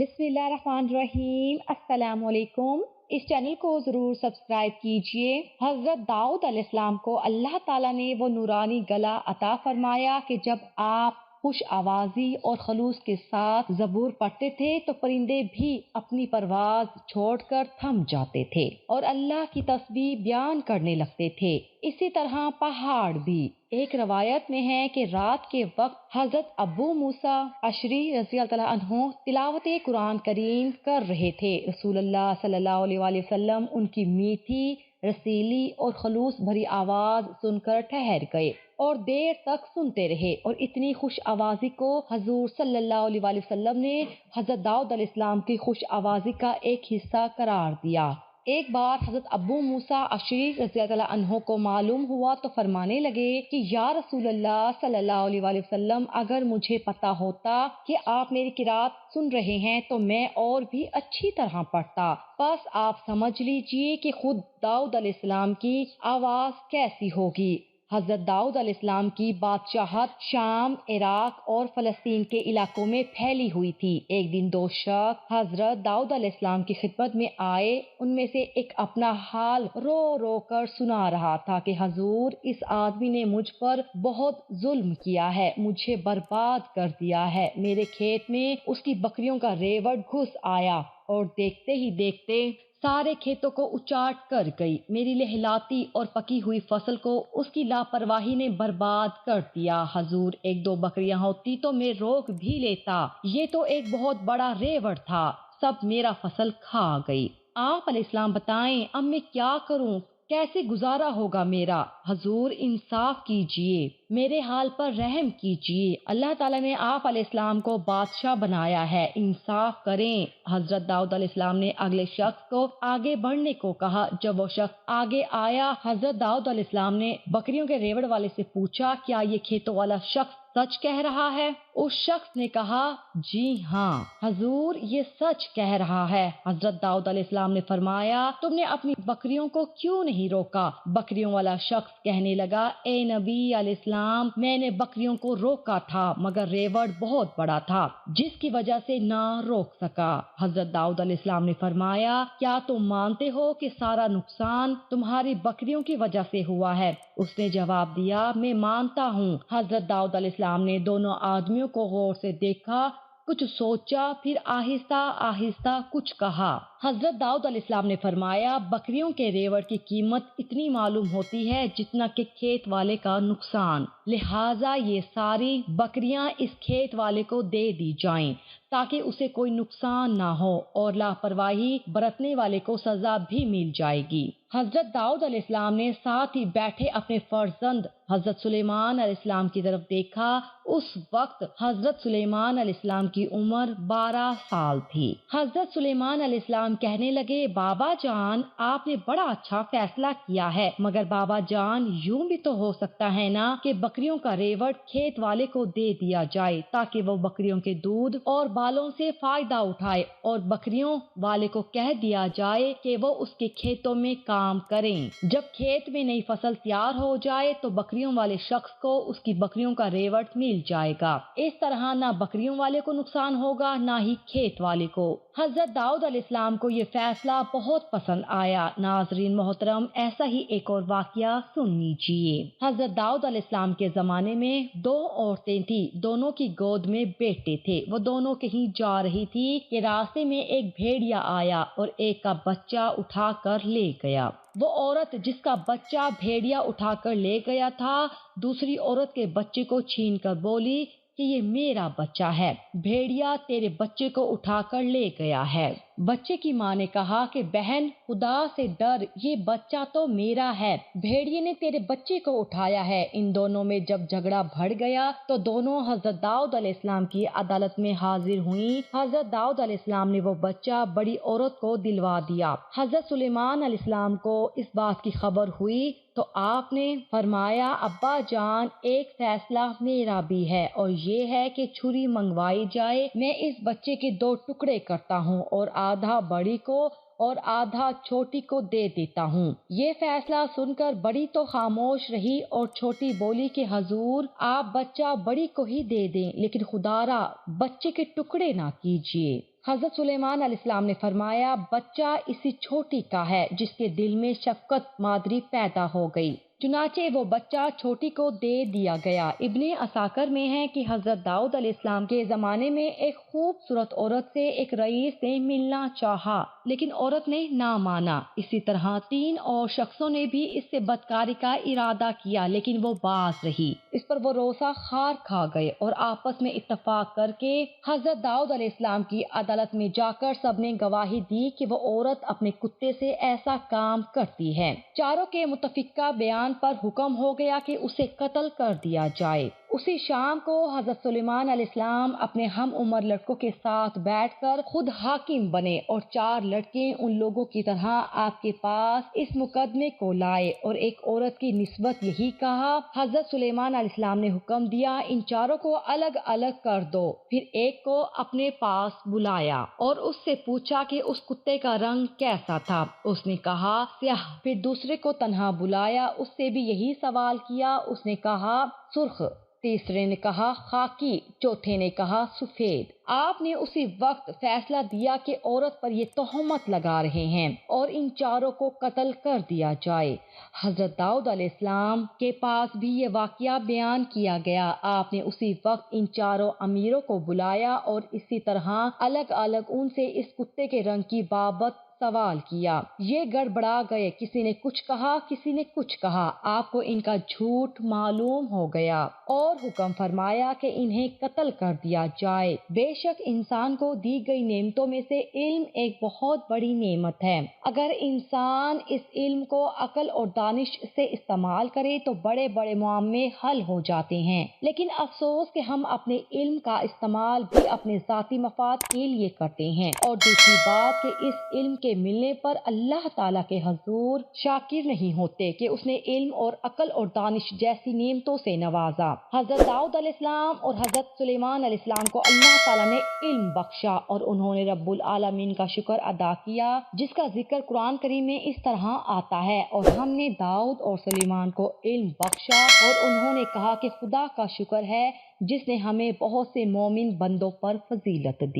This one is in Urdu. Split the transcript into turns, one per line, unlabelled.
بسم اللہ الرحمن الرحیم۔ السلام علیکم۔ اس چینل کو ضرور سبسکرائب کیجئے۔ حضرت داؤد علیہ السلام کو اللہ تعالیٰ نے وہ نورانی گلا عطا فرمایا کہ جب آپ خوش آوازی اور خلوص کے ساتھ زبور پڑھتے تھے تو پرندے بھی اپنی پرواز چھوڑ کر تھم جاتے تھے اور اللہ کی تسبیح بیان کرنے لگتے تھے۔ اسی طرح پہاڑ بھی۔ ایک روایت میں ہے کہ رات کے وقت حضرت ابو موسیٰ اشعری رضی اللہ تعالیٰ عنہ تلاوت قرآن کریم کر رہے تھے۔ رسول اللہ صلی اللہ علیہ وآلہ وسلم ان کی میٹھی، رسیلی اور خلوص بھری آواز سن کر ٹھہر گئے اور دیر تک سنتے رہے، اور اتنی خوش آوازی کو حضور صلی اللہ علیہ وآلہ وسلم نے حضرت داؤد علیہ السلام کی خوش آوازی کا ایک حصہ قرار دیا۔ ایک بار حضرت ابو موسیٰ اشعری رضی اللہ عنہ کو معلوم ہوا تو فرمانے لگے کہ یا رسول اللہ صلی اللہ علیہ وآلہ وسلم، اگر مجھے پتا ہوتا کہ آپ میری قرات سن رہے ہیں تو میں اور بھی اچھی طرح پڑھتا۔ بس آپ سمجھ لیجئے کہ خود داؤد علیہ السلام کی آواز کیسی ہوگی۔ حضرت داؤد علیہ السلام کی بادشاہت شام، عراق اور فلسطین کے علاقوں میں پھیلی ہوئی تھی۔ ایک دن دو شخص حضرت داؤد علیہ السلام کی خدمت میں آئے۔ ان میں سے ایک اپنا حال رو رو کر سنا رہا تھا کہ حضور، اس آدمی نے مجھ پر بہت ظلم کیا ہے، مجھے برباد کر دیا ہے۔ میرے کھیت میں اس کی بکریوں کا ریوڑ گھس آیا اور دیکھتے ہی دیکھتے سارے کھیتوں کو اچاٹ کر گئی۔ میری لہلاتی اور پکی ہوئی فصل کو اس کی لاپرواہی نے برباد کر دیا۔ حضور، ایک دو بکریاں ہوتی تو میں روک بھی لیتا، یہ تو ایک بہت بڑا ریوڑ تھا، سب میرا فصل کھا گئی۔ آپ علیہ السلام بتائیں اب میں کیا کروں، کیسے گزارا ہوگا میرا؟ حضور انصاف کیجئے، میرے حال پر رحم کیجئے، اللہ تعالیٰ نے آپ علیہ السلام کو بادشاہ بنایا ہے، انصاف کریں۔ حضرت داؤد علیہ السلام نے اگلے شخص کو آگے بڑھنے کو کہا۔ جب وہ شخص آگے آیا، حضرت داؤد علیہ السلام نے بکریوں کے ریوڑ والے سے پوچھا، کیا یہ کھیتوں والا شخص سچ کہہ رہا ہے؟ اس شخص نے کہا، جی ہاں حضور، یہ سچ کہہ رہا ہے۔ حضرت داؤد علیہ السلام نے فرمایا، تم نے اپنی بکریوں کو کیوں نہیں روکا؟ بکریوں والا شخص کہنے لگا، اے نبی علیہ السلام، میں نے بکریوں کو روکا تھا مگر ریوڑ بہت بڑا تھا جس کی وجہ سے نہ روک سکا۔ حضرت داؤد علیہ السلام نے فرمایا، کیا تم مانتے ہو کہ سارا نقصان تمہاری بکریوں کی وجہ سے ہوا ہے؟ اس نے جواب دیا، میں مانتا ہوں۔ حضرت داؤد علیہ السلام نے دونوں آدمیوں کو غور سے دیکھا، کچھ سوچا، پھر آہستہ آہستہ کچھ کہا۔ حضرت داؤد علیہ السلام نے فرمایا، بکریوں کے ریوڑ کی قیمت اتنی معلوم ہوتی ہے جتنا کہ کھیت والے کا نقصان، لہٰذا یہ ساری بکریاں اس کھیت والے کو دے دی جائیں تاکہ اسے کوئی نقصان نہ ہو، اور لاپرواہی برتنے والے کو سزا بھی مل جائے گی۔ حضرت داؤد علیہ السلام نے ساتھ ہی بیٹھے اپنے فرزند حضرت سلیمان علیہ السلام کی طرف دیکھا۔ اس وقت حضرت سلیمان علیہ السلام کی عمر 12 سال تھی۔ حضرت سلیمان علیہ السلام کہنے لگے، بابا جان، آپ نے بڑا اچھا فیصلہ کیا ہے، مگر بابا جان، یوں بھی تو ہو سکتا ہے نا کہ بکریوں کا ریوڑ کھیت والے کو دے دیا جائے تاکہ وہ بکریوں کے دودھ اور بالوں سے فائدہ اٹھائے، اور بکریوں والے کو کہہ دیا جائے کہ وہ اس کے کھیتوں میں کام کریں۔ جب کھیت میں نئی فصل تیار ہو جائے تو بکریوں والے شخص کو اس کی بکریوں کا ریوڑ مل جائے گا۔ اس طرح نہ بکریوں والے کو نقصان ہوگا نہ ہی کھیت والے کو۔ حضرت داؤد علیہ السلام کو یہ فیصلہ بہت پسند آیا۔ ناظرین محترم، ایسا ہی ایک اور واقعہ سن لیجیے۔ حضرت داؤد علیہ السلام کے زمانے میں دو عورتیں تھیں، دونوں کی گود میں بیٹے تھے۔ وہ دونوں کہیں جا رہی تھی کہ راستے میں ایک بھیڑیا آیا اور ایک کا بچہ اٹھا کر لے گیا۔ وہ عورت جس کا بچہ بھیڑیا اٹھا کر لے گیا تھا، دوسری عورت کے بچے کو چھین کر بولی کہ یہ میرا بچہ ہے، بھیڑیا تیرے بچے کو اٹھا کر لے گیا ہے۔ بچے کی ماں نے کہا کہ بہن، خدا سے ڈر، یہ بچہ تو میرا ہے، بھیڑیے نے تیرے بچے کو اٹھایا ہے۔ ان دونوں میں جب جھگڑا بڑھ گیا تو دونوں حضرت داؤد علیہ السلام کی عدالت میں حاضر ہوئیں۔ حضرت داؤد علیہ السلام نے وہ بچہ بڑی عورت کو دلوا دیا۔ حضرت سلیمان علیہ السلام کو اس بات کی خبر ہوئی تو آپ نے فرمایا، ابا جان، ایک فیصلہ میرا بھی ہے، اور یہ ہے کہ چھری منگوائی جائے، میں اس بچے کے دو ٹکڑے کرتا ہوں اور آدھا بڑی کو اور آدھا چھوٹی کو دے دیتا ہوں۔ یہ فیصلہ سن کر بڑی تو خاموش رہی اور چھوٹی بولی کہ حضور، آپ بچہ بڑی کو ہی دے دیں، لیکن خدا را بچے کے ٹکڑے نہ کیجیے۔ حضرت سلیمان علیہ السلام نے فرمایا بچہ اسی چھوٹی کا ہے جس کے دل میں شفقت مادری پیدا ہو گئی، چنانچہ وہ بچہ چھوٹی کو دے دیا گیا۔ ابن عساکر میں ہے کہ حضرت داؤد علیہ السلام کے زمانے میں ایک خوبصورت عورت سے ایک رئیس نے ملنا چاہا لیکن عورت نے نہ مانا۔ اسی طرح 3 اور شخصوں نے بھی اس سے بدکاری کا ارادہ کیا لیکن وہ باز رہی۔ اس پر وہ روزہ خار کھا گئے اور آپس میں اتفاق کر کے حضرت داؤد علیہ السلام کی عدالت میں جا کر سب نے گواہی دی کہ وہ عورت اپنے کتے سے ایسا کام کرتی ہے۔ چاروں کے متفقہ بیان پر حکم ہو گیا کہ اسے قتل کر دیا جائے۔ اسی شام کو حضرت سلیمان علیہ السلام اپنے ہم عمر لڑکوں کے ساتھ بیٹھ کر خود حاکم بنے اور 4 لڑکے ان لوگوں کی طرح آپ کے پاس اس مقدمے کو لائے اور ایک عورت کی نسبت یہی کہا۔ حضرت سلیمان علیہ السلام نے حکم دیا ان چاروں کو الگ الگ کر دو، پھر ایک کو اپنے پاس بلایا اور اس سے پوچھا کہ اس کتے کا رنگ کیسا تھا۔ اس نے کہا سیاہ۔ پھر دوسرے کو تنہا بلایا، اس سے بھی یہی سوال کیا، اس نے کہا سرخ۔ تیسرے نے کہا خاکی، چوتھے نے کہا سفید۔ آپ نے اسی وقت فیصلہ دیا کہ عورت پر یہ تہمت لگا رہے ہیں اور ان چاروں کو قتل کر دیا جائے۔ حضرت داؤد علیہ السلام کے پاس بھی یہ واقعہ بیان کیا گیا۔ آپ نے اسی وقت ان چاروں امیروں کو بلایا اور اسی طرح الگ الگ ان سے اس کتے کے رنگ کی بابت سوال کیا۔ یہ گڑبڑا گئے، کسی نے کچھ کہا، کسی نے کچھ کہا۔ آپ کو ان کا جھوٹ معلوم ہو گیا اور حکم فرمایا کہ انہیں قتل کر دیا جائے۔ بے شک انسان کو دی گئی نعمتوں میں سے علم ایک بہت بڑی نعمت ہے۔ اگر انسان اس علم کو عقل اور دانش سے استعمال کرے تو بڑے بڑے معاملے حل ہو جاتے ہیں، لیکن افسوس کہ ہم اپنے علم کا استعمال بھی اپنے ذاتی مفاد کے لیے کرتے ہیں، اور دوسری بات کہ اس علم کے ملنے پر اللہ تعالیٰ کے حضور شاکر نہیں ہوتے کہ اس نے علم اور عقل اور دانش جیسی نعمتوں سے نوازا۔ حضرت داؤد علیہ السلام اور حضرت سلیمان علیہ السلام کو اللہ تعالیٰ نے علم بخشا اور انہوں نے رب العالمین کا شکر ادا کیا، جس کا ذکر قرآن کریم میں اس طرح آتا ہے اور ہم نے داؤد اور سلیمان کو علم بخشا اور انہوں نے کہا کہ خدا کا شکر ہے جس نے ہمیں بہت سے مومن بندوں پر فضیلت دی۔